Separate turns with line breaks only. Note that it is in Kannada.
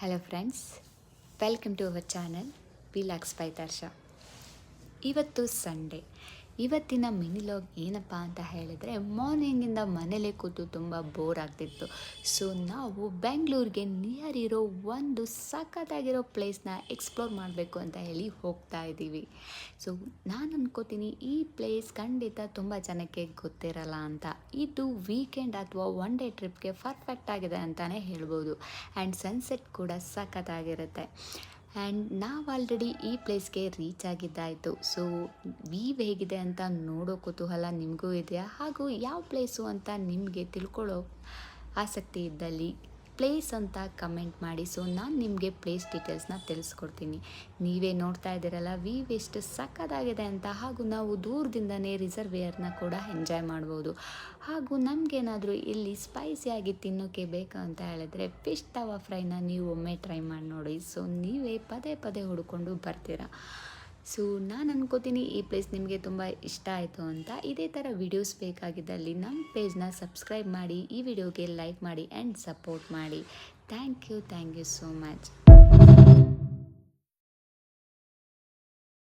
Hello friends, welcome to our channel relax by Darsha. ಇವತ್ತು ಸಂಡೇ. ಇವತ್ತಿನ ಮಿನಿಲಾಗ್ ಏನಪ್ಪ ಅಂತ ಹೇಳಿದರೆ, ಮಾರ್ನಿಂಗಿಂದ ಮನೇಲೇ ಕೂತು ತುಂಬ ಬೋರ್ ಆಗ್ತಿತ್ತು. ಸೊ ನಾವು ಬೆಂಗಳೂರಿಗೆ ನಿಯರ್ ಇರೋ ಒಂದು ಸಖತ್ತಾಗಿರೋ ಪ್ಲೇಸ್ನ ಎಕ್ಸ್ಪ್ಲೋರ್ ಮಾಡಬೇಕು ಅಂತ ಹೇಳಿ ಹೋಗ್ತಾ ಇದ್ದೀವಿ. ಸೊ ನಾನು ಅನ್ಕೋತೀನಿ ಈ ಪ್ಲೇಸ್ ಖಂಡಿತ ತುಂಬ ಜನಕ್ಕೆ ಗೊತ್ತಿರಲ್ಲ ಅಂತ. ಇದು ವೀಕೆಂಡ್ ಅಥವಾ ಒನ್ ಡೇ ಟ್ರಿಪ್ಗೆ ಪರ್ಫೆಕ್ಟ್ ಆಗಿದೆ ಅಂತಲೇ ಹೇಳ್ಬೋದು. ಆ್ಯಂಡ್ ಸನ್ಸೆಟ್ ಕೂಡ ಸಖತ್ತಾಗಿರುತ್ತೆ. ಆ್ಯಂಡ್ ನಾವು ಆಲ್ರೆಡಿ ಈ ಪ್ಲೇಸ್ಗೆ ರೀಚ್ ಆಗಿದ್ದಾಯಿತು. ಸೊ ವೀವ್ ಹೇಗಿದೆ ಅಂತ ನೋಡೋ ಕುತೂಹಲ ನಿಮಗೂ ಇದೆಯಾ? ಹಾಗೂ ಯಾವ ಪ್ಲೇಸು ಅಂತ ನಿಮಗೆ ತಿಳ್ಕೊಳ್ಳೋ ಆಸಕ್ತಿ ಇದ್ದಲ್ಲಿ ಪ್ಲೇಸ್ ಅಂತ ಕಮೆಂಟ್ ಮಾಡಿ. ಸೊ ನಾನು ನಿಮಗೆ ಪ್ಲೇಸ್ ಡೀಟೇಲ್ಸ್ನ ತಿಳಿಸ್ಕೊಡ್ತೀನಿ. ನೀವೇ ನೋಡ್ತಾ ಇದ್ದೀರಲ್ಲ ವೀವ್ ಎಷ್ಟು ಸಖತ್ತಾಗಿದೆ ಅಂತ. ಹಾಗೂ ನಾವು ದೂರದಿಂದನೇ ರಿಸರ್ವೇಯರ್ನ ಕೂಡ ಎಂಜಾಯ್ ಮಾಡ್ಬೋದು. ಹಾಗೂ ನಮಗೇನಾದರೂ ಇಲ್ಲಿ ಸ್ಪೈಸಿಯಾಗಿ ತಿನ್ನೋಕ್ಕೆ ಬೇಕು ಅಂತ ಹೇಳಿದ್ರೆ ಫಿಶ್ ತವಾ ಫ್ರೈನ ನೀವು ಒಮ್ಮೆ ಟ್ರೈ ಮಾಡಿ ನೋಡಿ. ಸೊ ನೀವೇ ಪದೇ ಪದೇ ಹುಡ್ಕೊಂಡು ಬರ್ತೀರಾ. ಸೊ ನಾನು ಅನ್ಕೋತೀನಿ ಈ ಪ್ಲೇಸ್ ನಿಮಗೆ ತುಂಬ ಇಷ್ಟ ಆಯಿತು ಅಂತ. ಇದೇ ಥರ ವಿಡಿಯೋಸ್ ಬೇಕಾಗಿದ್ದಲ್ಲಿ ನಮ್ಮ ಪೇಜ್ನ ಸಬ್ಸ್ಕ್ರೈಬ್ ಮಾಡಿ, ಈ ವಿಡಿಯೋಗೆ ಲೈಕ್ ಮಾಡಿ ಆ್ಯಂಡ್ ಸಪೋರ್ಟ್ ಮಾಡಿ. Thank you so much.